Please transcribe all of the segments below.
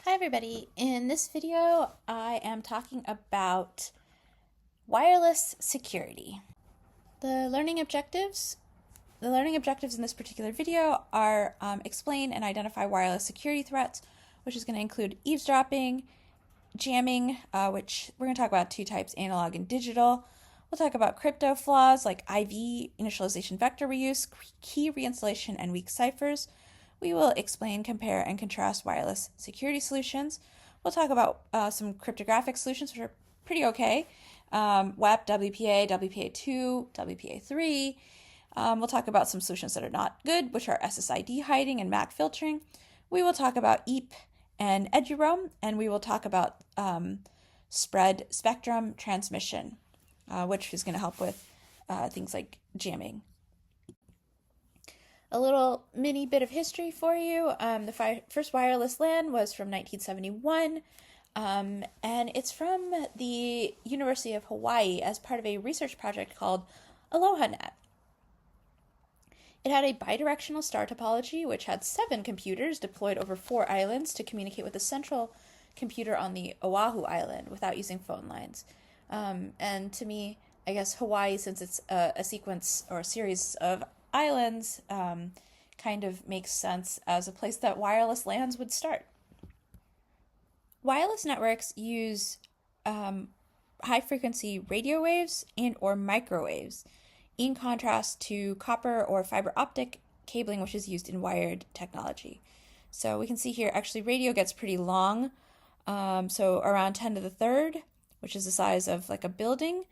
Hi everybody. In this video, I am talking about wireless security. The learning objectives in this particular video are explain and identify wireless security threats, which is going to include eavesdropping, jamming, which we're going to talk about two types, analog and digital. We'll talk about crypto flaws like IV, initialization vector reuse, key reinstallation, and weak ciphers. We will explain, compare, and contrast wireless security solutions. We'll talk about some cryptographic solutions, which are pretty okay. WEP, WPA, WPA2, WPA3. We'll talk about some solutions that are not good, which are SSID hiding and MAC filtering. We will talk about EAP and eduroam, and we will talk about spread spectrum transmission, which is going to help with things like jamming. A little mini bit of history for you. The first wireless LAN was from 1971, and it's from the University of Hawaii as part of a research project called AlohaNet. It had a bidirectional star topology, which had 7 computers deployed over 4 islands to communicate with the central computer on the Oahu Island without using phone lines. And to me, I guess Hawaii, since it's a sequence or a series of islands, kind of makes sense as a place that wireless LANs would start. Wireless networks use high-frequency radio waves and or microwaves, in contrast to copper or fiber optic cabling, which is used in wired technology. So we can see here, actually, radio gets pretty long, so around 10 to the third, which is the size of like a building,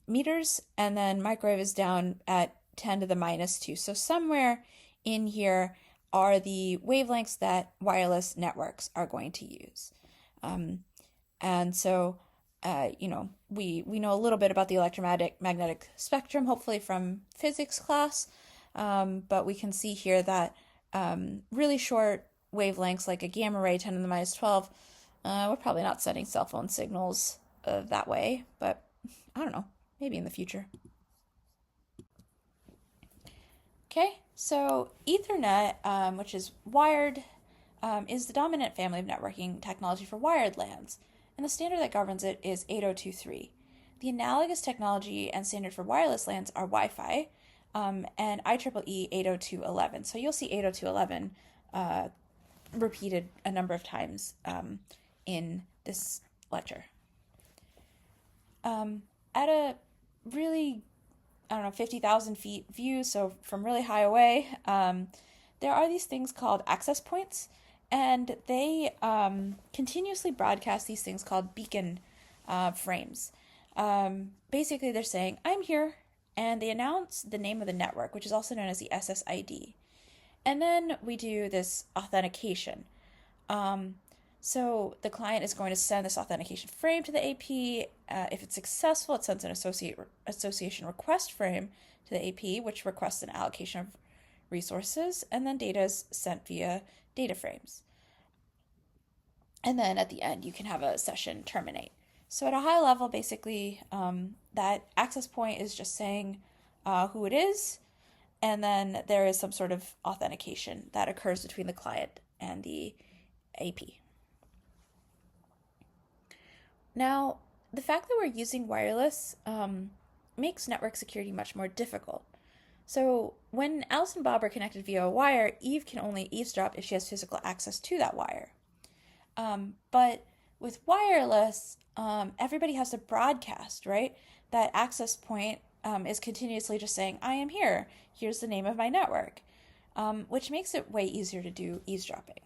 meters, and then microwave is down at 10 to the minus 2. So somewhere in here are the wavelengths that wireless networks are going to use. And so, we know a little bit about the electromagnetic spectrum, hopefully from physics class, but we can see here that really short wavelengths like a gamma ray 10 to the minus 12, we're probably not sending cell phone signals that way, but I don't know, maybe in the future. Okay, so Ethernet, which is wired, is the dominant family of networking technology for wired LANs, and the standard that governs it is 802.3. The analogous technology and standard for wireless LANs are Wi-Fi and IEEE 802.11. So you'll see 802.11 repeated a number of times in this lecture. At a really 50,000 feet view, so from really high away, there are these things called access points, and they continuously broadcast these things called beacon frames. Basically, they're saying, I'm here, and they announce the name of the network, which is also known as the SSID. And then we do this authentication. So the client is going to send this authentication frame to the AP. If it's successful, it sends an association request frame to the AP, which requests an allocation of resources, and then data is sent via data frames. And then at the end, you can have a session terminate. So at a high level, basically, that access point is just saying who it is, and then there is some sort of authentication that occurs between the client and the AP. Now, the fact that we're using wireless makes network security much more difficult. So when Alice and Bob are connected via a wire, Eve can only eavesdrop if she has physical access to that wire. But with wireless, everybody has to broadcast, right? That access point is continuously just saying, I am here. Here's the name of my network, which makes it way easier to do eavesdropping.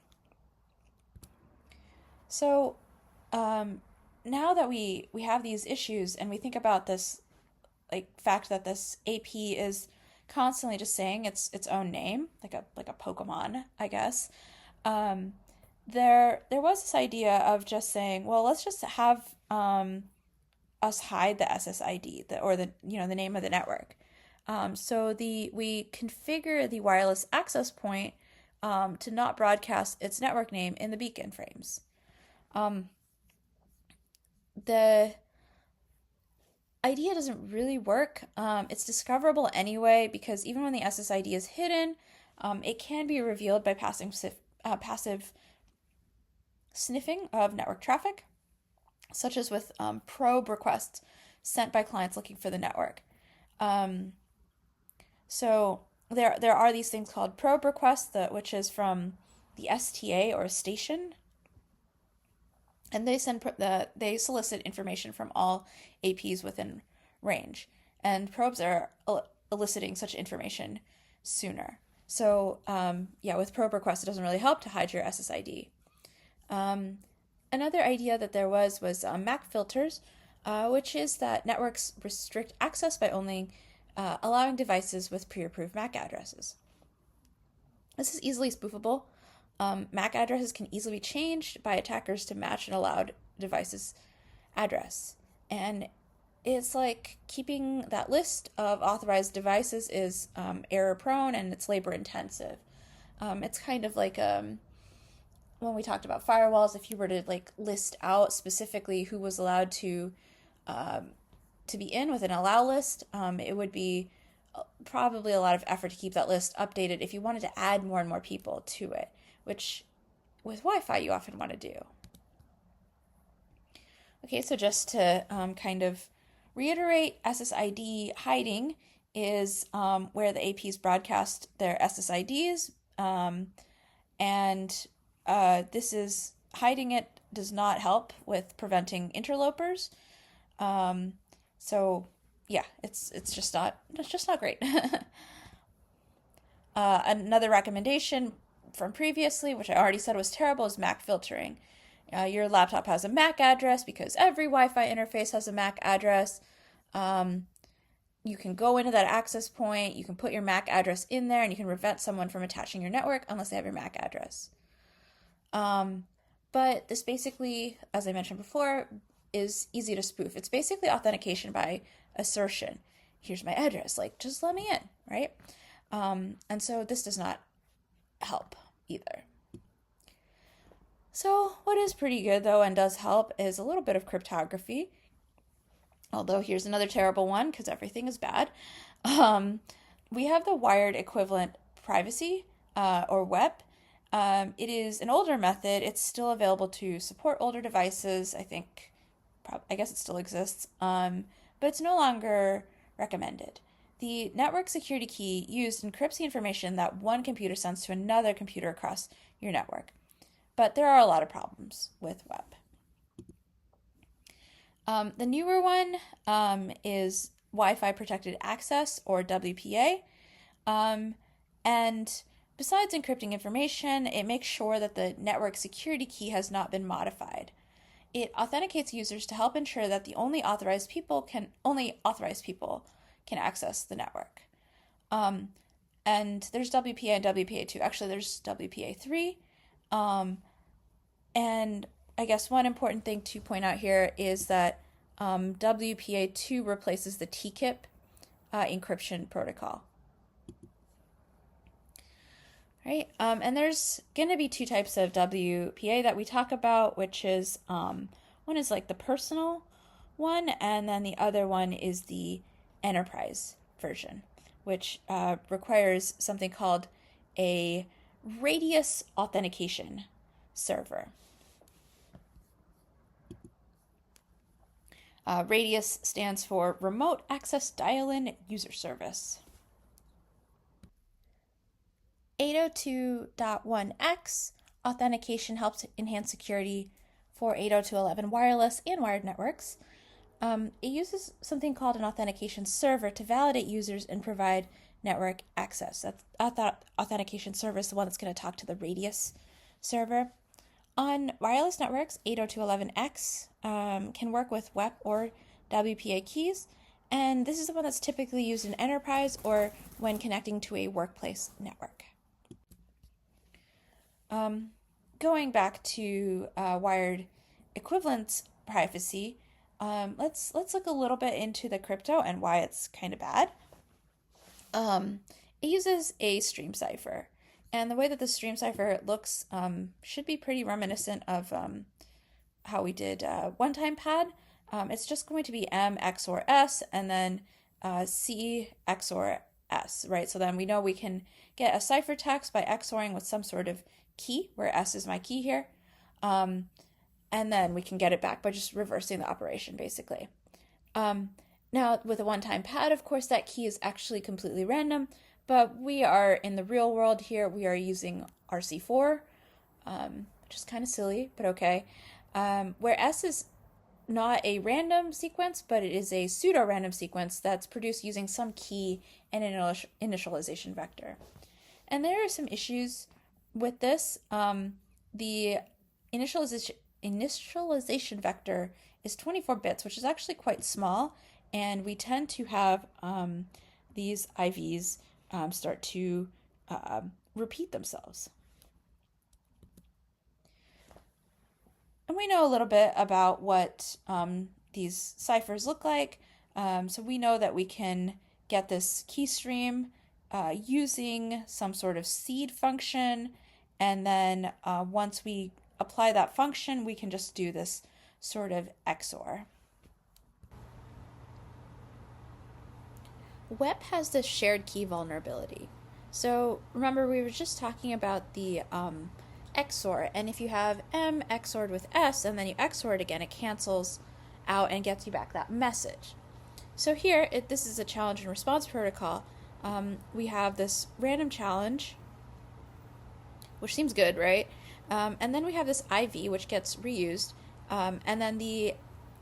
So now that we have these issues and we think about this fact that this AP is constantly just saying its own name, like a Pokemon, I guess. There was this idea of just saying, well, let's just have us hide the SSID, the name of the network. So we configure the wireless access point to not broadcast its network name in the beacon frames. The idea doesn't really work. It's discoverable anyway because even when the SSID is hidden, it can be revealed by passive sniffing of network traffic, such as with probe requests sent by clients looking for the network. So there are these things called probe requests, which is from the STA or station, and they solicit information from all APs within range, and probes are eliciting such information sooner. So with probe requests, it doesn't really help to hide your SSID. Another idea that there was MAC filters, which is that networks restrict access by only allowing devices with pre-approved MAC addresses. This is easily spoofable. MAC addresses can easily be changed by attackers to match an allowed device's address. And it's like keeping that list of authorized devices is error prone and it's labor intensive. It's kind of like when we talked about firewalls, if you were to like list out specifically who was allowed to be in with an allow list, it would be probably a lot of effort to keep that list updated if you wanted to add more and more people to it, which with Wi-Fi you often want to do. Okay, so just to kind of reiterate, SSID hiding is where the APs broadcast their SSIDs, and this is hiding it does not help with preventing interlopers. So yeah, it's just not great. Another recommendation from previously, which I already said was terrible, is MAC filtering. Your laptop has a MAC address because every Wi-Fi interface has a MAC address. You can go into that access point, you can put your MAC address in there, and you can prevent someone from attaching your network unless they have your MAC address. But this basically, as I mentioned before, is easy to spoof. It's basically authentication by assertion. Here's my address, like, just let me in, right? And so this does not help either. So what is pretty good, though, and does help is a little bit of cryptography. Although here's another terrible one, because everything is bad. We have the wired equivalent privacy, or WEP. It is an older method. It's still available to support older devices. I guess it still exists, but it's no longer recommended. The network security key used encrypts the information that one computer sends to another computer across your network. But there are a lot of problems with WEP. The newer one is Wi-Fi Protected Access, or WPA. And besides encrypting information, it makes sure that the network security key has not been modified. It authenticates users to help ensure that only authorized people can access the network. And there's WPA and WPA2. Actually, there's WPA3. And I guess one important thing to point out here is that WPA2 replaces the TKIP encryption protocol. Right? And there's going to be two types of WPA that we talk about, which is one is like the personal one, and then the other one is the enterprise version, which requires something called a radius authentication server. Radius stands for Remote Access Dial-In User Service. 802.1x authentication helps enhance security for 802.11 wireless and wired networks. It uses something called an authentication server to validate users and provide network access. That authentication server is the one that's going to talk to the radius server. On wireless networks, 802.11x can work with WEP or WPA keys, and this is the one that's typically used in enterprise or when connecting to a workplace network. Going back to wired equivalence privacy, let's look a little bit into the crypto and why it's kind of bad. It uses a stream cipher. And the way that the stream cipher looks should be pretty reminiscent of how we did one-time pad. It's just going to be M XOR S and then C XOR S, right? So then we know we can get a ciphertext by XORing with some sort of key, where S is my key here. and then we can get it back by just reversing the operation, basically. Now, with a one-time pad, of course, that key is actually completely random, but we are in the real world here. We are using RC4, which is kind of silly, but okay. Where S is not a random sequence, but it is a pseudo-random sequence that's produced using some key and an initialization vector. And there are some issues with this. The initialization vector is 24 bits, which is actually quite small, and we tend to have these IVs start to repeat themselves. And we know a little bit about what these ciphers look like. So we know that we can get this key stream using some sort of seed function, and then once we apply that function, we can just do this sort of XOR. WEP has this shared key vulnerability. So remember, we were just talking about the XOR, and if you have M XORed with S and then you XOR it again, it cancels out and gets you back that message. So here, this is a challenge and response protocol. We have this random challenge, which seems good, right? And then we have this IV, which gets reused, and then the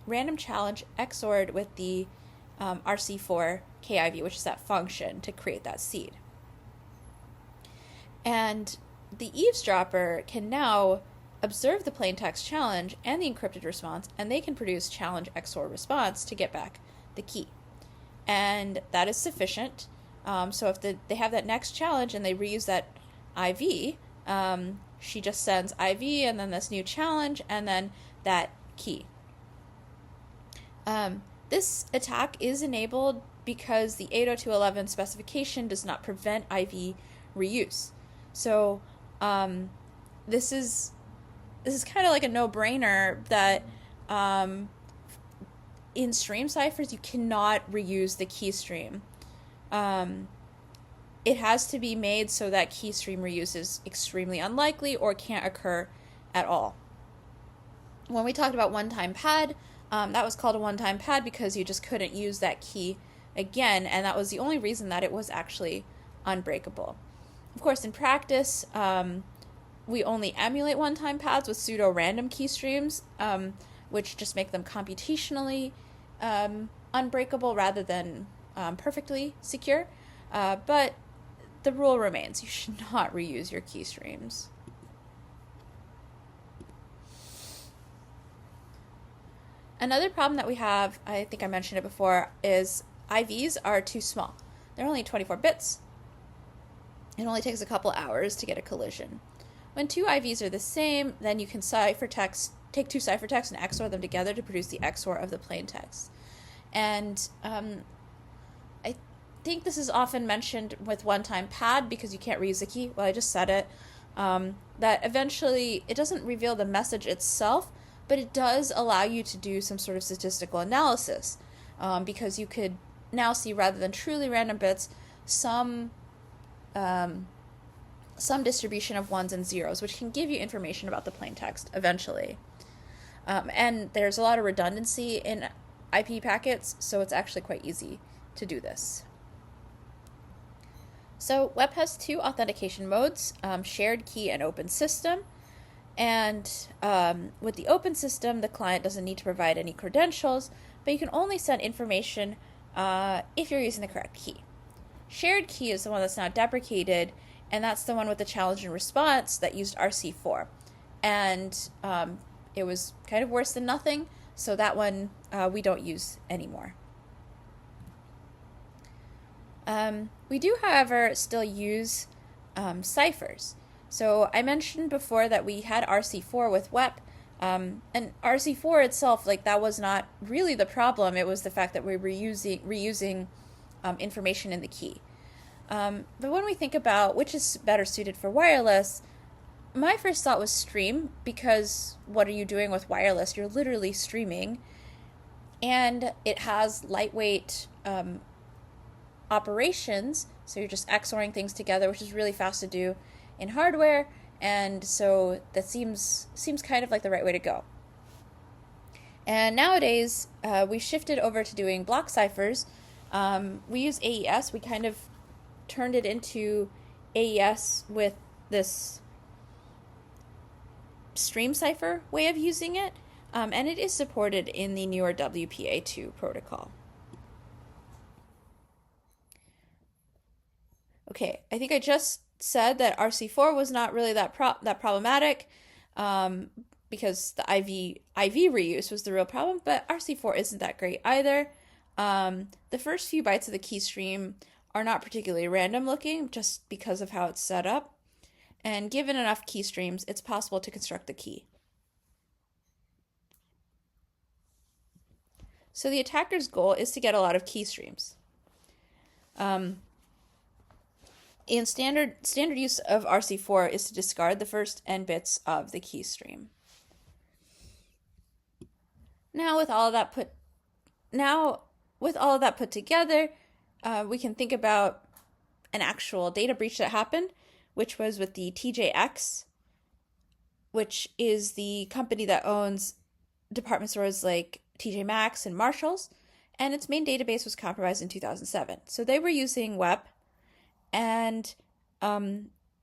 random challenge XORed with the RC4 KIV, which is that function to create that seed. And the eavesdropper can now observe the plaintext challenge and the encrypted response, and they can produce challenge XOR response to get back the key. And that is sufficient. So if they have that next challenge and they reuse that IV, she just sends IV and then this new challenge and then that key. This attack is enabled because the 802.11 specification does not prevent IV reuse. So this is kind of like a no-brainer that in stream ciphers you cannot reuse the key stream. It has to be made so that key stream reuse is extremely unlikely or can't occur at all. When we talked about one-time pad, that was called a one-time pad because you just couldn't use that key again, and that was the only reason that it was actually unbreakable. Of course, in practice, we only emulate one-time pads with pseudo-random key streams, which just make them computationally unbreakable rather than perfectly secure. But the rule remains, you should not reuse your key streams. Another problem that we have, I think I mentioned it before, is IVs are too small. They're only 24 bits. It only takes a couple hours to get a collision. When two IVs are the same, then you can take two ciphertexts and XOR them together to produce the XOR of the plaintext. And I think this is often mentioned with one-time pad because you can't reuse the key. Well, I just said it. That eventually it doesn't reveal the message itself, but it does allow you to do some sort of statistical analysis because you could now see, rather than truly random bits, some distribution of ones and zeros, which can give you information about the plaintext eventually. And there's a lot of redundancy in IP packets, so it's actually quite easy to do this. So WEP has two authentication modes, shared key and open system. And with the open system, the client doesn't need to provide any credentials, but you can only send information if you're using the correct key. Shared key is the one that's now deprecated, and that's the one with the challenge and response that used RC4. And it was kind of worse than nothing, so that one we don't use anymore. We do, however, still use ciphers. So I mentioned before that we had RC4 with WEP, and RC4 itself, that was not really the problem. It was the fact that we were reusing information in the key. But when we think about which is better suited for wireless, my first thought was stream, because what are you doing with wireless? You're literally streaming, and it has lightweight operations, so you're just XORing things together, which is really fast to do in hardware, And so that seems kind of like the right way to go. And nowadays, we shifted over to doing block ciphers. We use AES. We kind of turned it into AES with this stream cipher way of using it, and it is supported in the newer WPA2 protocol. Okay, I think I just said that RC4 was not really that problematic, because the IV reuse was the real problem, but RC4 isn't that great either. The first few bytes of the key stream are not particularly random looking just because of how it's set up. And given enough key streams, it's possible to construct the key. So the attacker's goal is to get a lot of key streams. In standard use of RC4 is to discard the first n bits of the key stream. Now with all of that put together, we can think about an actual data breach that happened, which was with the TJX, which is the company that owns department stores like TJ Maxx and Marshalls, and its main database was compromised in 2007. So they were using WEP, and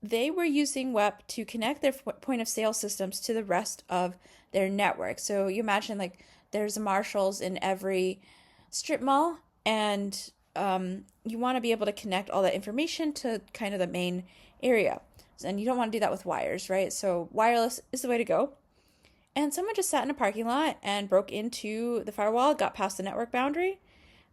they were using WEP to connect their point of sale systems to the rest of their network. So you imagine like there's a Marshalls in every strip mall, and you want to be able to connect all that information to kind of the main area. And you don't want to do that with wires, right? So wireless is the way to go. And someone just sat in a parking lot and broke into the firewall, got past the network boundary.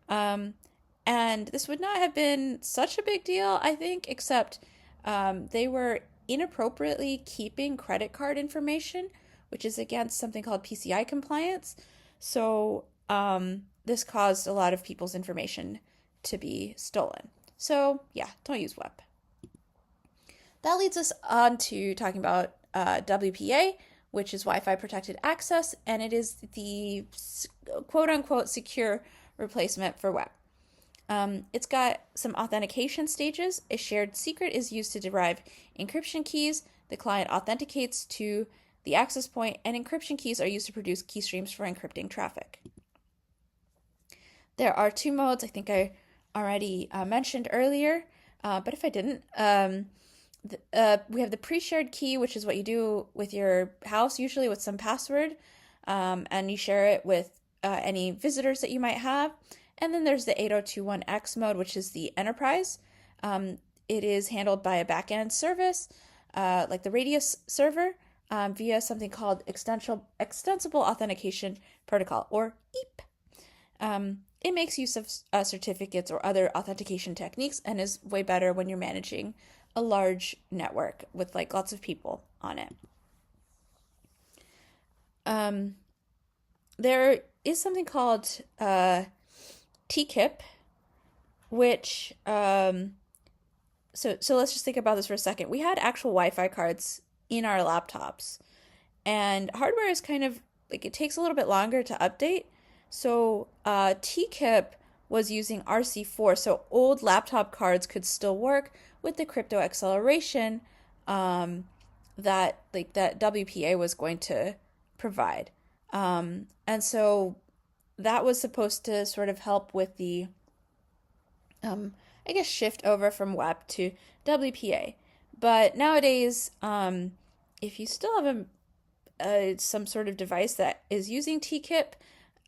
And this would not have been such a big deal, I think, except they were inappropriately keeping credit card information, which is against something called PCI compliance. So this caused a lot of people's information to be stolen. So yeah, don't use WEP. That leads us on to talking about WPA, which is Wi-Fi protected access, and it is the quote-unquote secure replacement for WEP. It's got some authentication stages. A shared secret is used to derive encryption keys. The client authenticates to the access point, and encryption keys are used to produce key streams for encrypting traffic. There are two modes I think I already mentioned earlier, but if I didn't, we have the pre-shared key, which is what you do with your house, usually with some password, and you share it with any visitors that you might have. And then there's the 8021X mode, which is the enterprise. It is handled by a backend service, like the Radius server, via something called Extensible Authentication Protocol, or EAP. It makes use of certificates or other authentication techniques and is way better when you're managing a large network with like lots of people on it. There is something called TKIP, which so let's just think about this for a second. We had actual Wi-Fi cards in our laptops, and hardware is kind of like, it takes a little bit longer to update. So TKIP was using RC4, so old laptop cards could still work with the crypto acceleration that WPA was going to provide. And so that was supposed to sort of help with the, shift over from WEP to WPA. But nowadays, if you still have some sort of device that is using TKIP,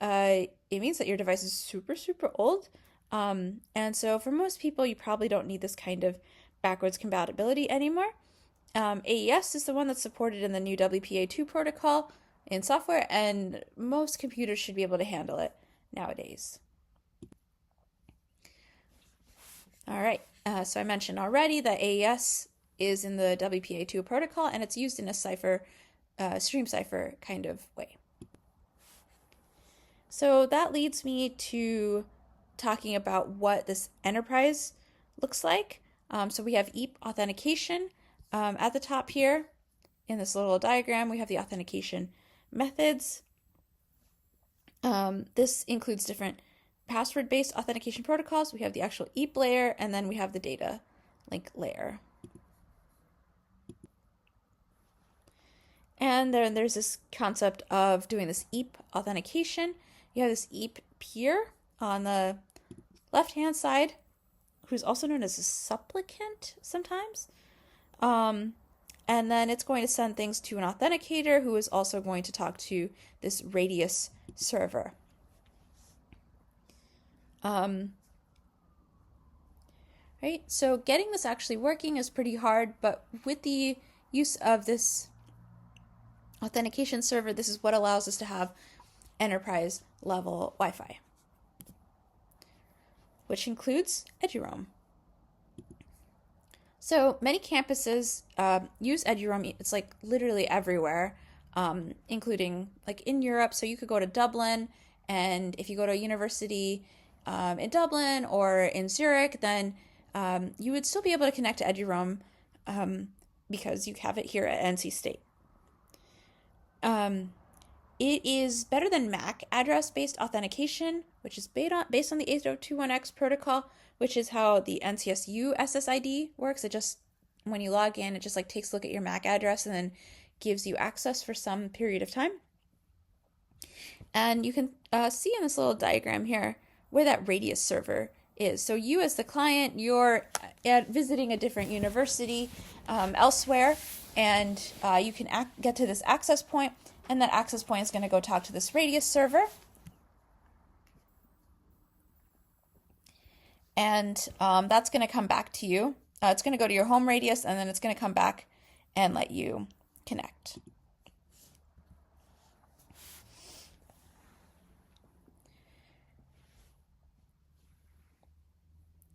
it means that your device is super, super old. And so for most people, you probably don't need this kind of backwards compatibility anymore. AES is the one that's supported in the new WPA2 protocol in software, and most computers should be able to handle it nowadays. All right, so I mentioned already that AES is in the WPA2 protocol, and it's used in a cipher, stream cipher kind of way. So that leads me to talking about what this enterprise looks like. So we have EAP authentication at the top here. In this little diagram, we have the authentication methods. This includes different password-based authentication protocols. We have the actual EAP layer, and then we have the data link layer. And then there's this concept of doing this EAP authentication. You have this EAP peer on the left-hand side, who's also known as a supplicant sometimes. And then it's going to send things to an authenticator who is also going to talk to this Radius server. Right, so getting this actually working is pretty hard, but with the use of this authentication server, this is what allows us to have enterprise level Wi-Fi, which includes eduroam. So many campuses use eduroam. It's like literally everywhere, including like in Europe. So you could go to Dublin, and if you go to a university in Dublin or in Zurich, then you would still be able to connect to eduroam because you have it here at NC State. It is better than MAC address-based authentication, which is based on the 802.1x protocol, which is how the NCSU SSID works. It just, when you log in, it just like takes a look at your MAC address and then gives you access for some period of time. And you can see in this little diagram here where that Radius server is. So you as the client, you're visiting a different university elsewhere, and you can get to this access point, and that access point is going to go talk to this Radius server. And that's going to come back to you. It's going to go to your home Radius, and then it's going to come back and let you connect.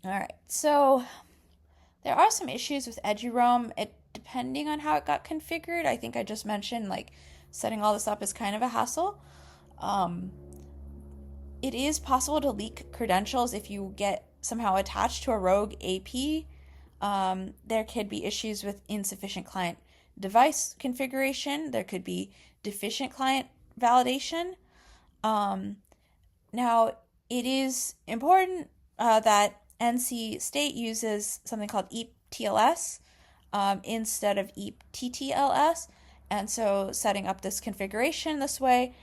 All right, so there are some issues with eduroam, depending on how it got configured. I think I just mentioned like setting all this up is kind of a hassle. It is possible to leak credentials if you get somehow attached to a rogue AP. There could be issues with insufficient client device configuration. There could be deficient client validation. Now, it is important that NC State uses something called EAP-TLS instead of EAP-TTLS. And so setting up this configuration this way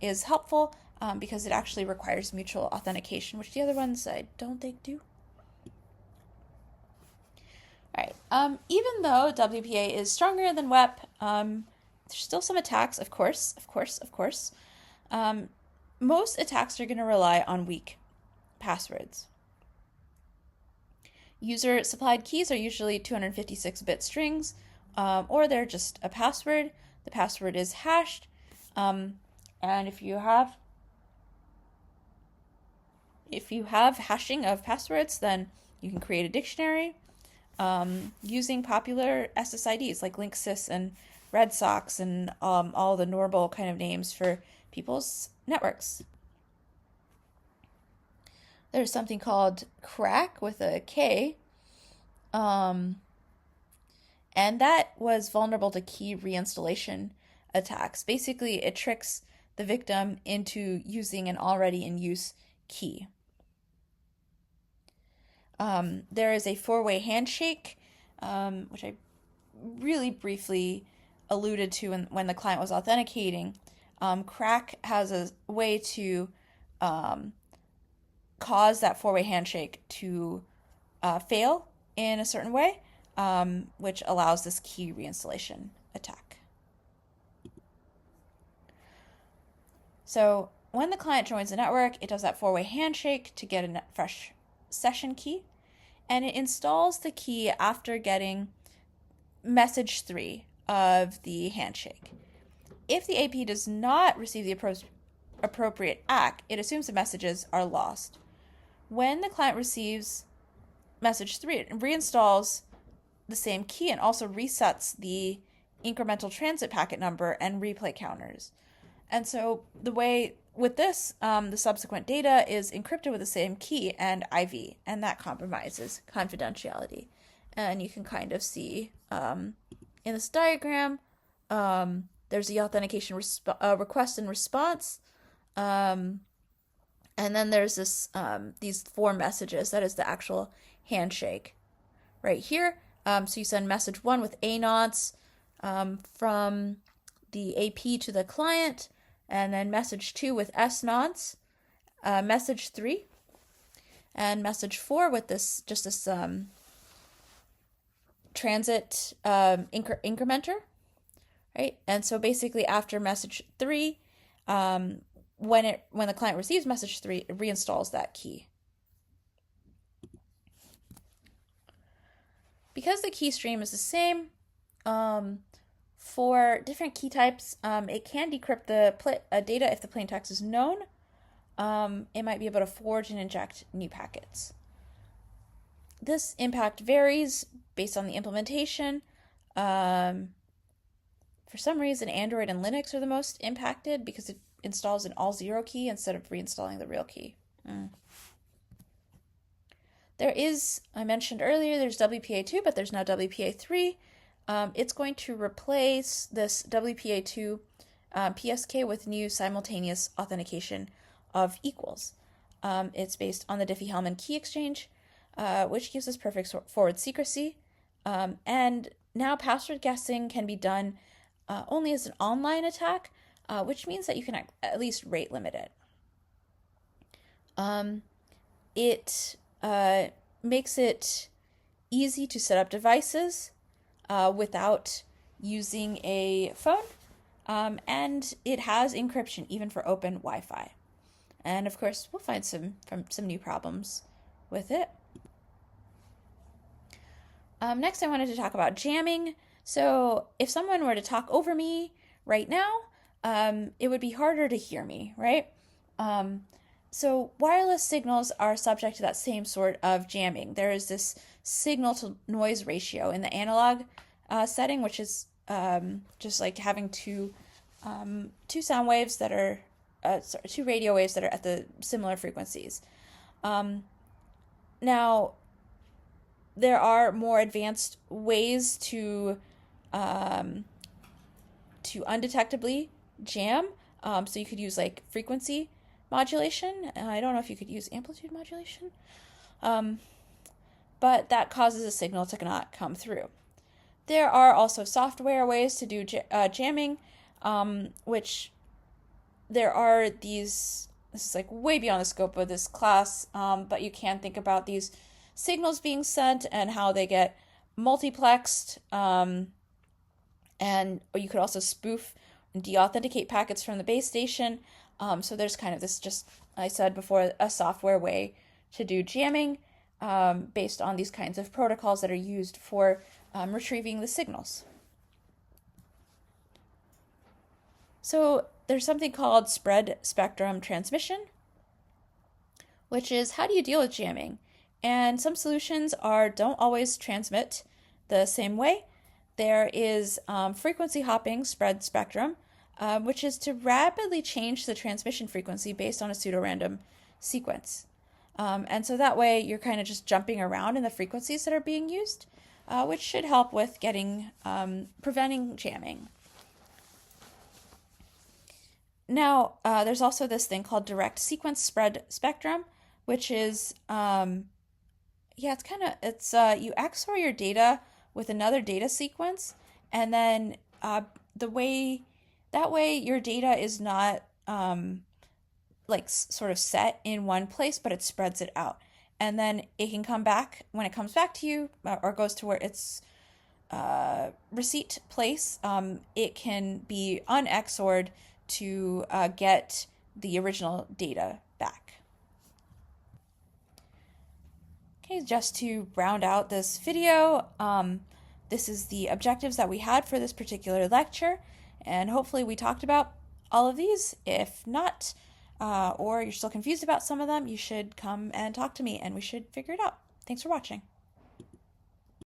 is helpful because it actually requires mutual authentication, which the other ones I don't think do. All right. Even though WPA is stronger than WEP, there's still some attacks, of course. Most attacks are going to rely on weak passwords. User-supplied keys are usually 256-bit strings, or they're just a password. The password is hashed, and if you have hashing of passwords, then you can create a dictionary using popular SSIDs like Linksys and Red Sox and all the normal kind of names for people's networks. There's something called Crack with a K, and that was vulnerable to key reinstallation attacks. Basically, it tricks the victim into using an already in use key. There is a four-way handshake, which I really briefly alluded to when the client was authenticating. Crack has a way to cause that four-way handshake to fail in a certain way, which allows this key reinstallation attack. So when the client joins the network, it does that four-way handshake to get a fresh session key, and it installs the key after getting message 3 of the handshake. If the AP does not receive the appropriate ACK, it assumes the messages are lost. When the client receives message 3, it reinstalls the same key and also resets the incremental transit packet number and replay counters. And so the way with this, the subsequent data is encrypted with the same key and IV, and that compromises confidentiality. And you can kind of see in this diagram, there's the authentication request and response, and then there's this these 4 messages. That is the actual handshake right here. So you send message 1 with A-nods from the AP to the client, and then message 2 with S nonce, message 3, and message 4 with this transit incrementer, right? And so basically after message 3, when the client receives message 3, it reinstalls that key. Because the key stream is the same, for different key types, it can decrypt the data if the plain text is known. It might be able to forge and inject new packets. This impact varies based on the implementation. For some reason, Android and Linux are the most impacted because it installs an all-zero key instead of reinstalling the real key. There is, I mentioned earlier, there's WPA2, but there's now WPA3. It's going to replace this WPA2 PSK with new simultaneous authentication of equals. It's based on the Diffie-Hellman key exchange, which gives us perfect forward secrecy. And now password guessing can be done only as an online attack, which means that you can at least rate limit it. It makes it easy to set up devices without using a phone, and it has encryption even for open Wi-Fi. And of course, we'll find some new problems with it. Next, I wanted to talk about jamming. So if someone were to talk over me right now, it would be harder to hear me, right? So wireless signals are subject to that same sort of jamming. There is this signal to noise ratio in the analog setting, which is just like having two sound waves that are two radio waves that are at the similar frequencies. Now, there are more advanced ways to undetectably jam. So you could use like frequency modulation. I don't know if you could use amplitude modulation, but that causes a signal to not come through. There are also software ways to do jamming, which there are these, this is like way beyond the scope of this class, but you can think about these signals being sent and how they get multiplexed, and you could also spoof and deauthenticate packets from the base station. So there's kind of this, just I said before, a software way to do jamming based on these kinds of protocols that are used for retrieving the signals. So there's something called spread spectrum transmission, which is how do you deal with jamming? And some solutions don't always transmit the same way. There is frequency hopping spread spectrum, which is to rapidly change the transmission frequency based on a pseudorandom sequence. And so that way you're kind of just jumping around in the frequencies that are being used, which should help with preventing jamming. Now, there's also this thing called direct sequence spread spectrum, which is, you XOR your data with another data sequence, and then that way your data is not sort of set in one place, but it spreads it out. And then it can come back, when it comes back to you or goes to where its receipt place, it can be unXORed to get the original data back. Okay, just to round out this video, this is the objectives that we had for this particular lecture, and hopefully we talked about all of these. If not, or you're still confused about some of them, you should come and talk to me and we should figure it out. Thanks for watching.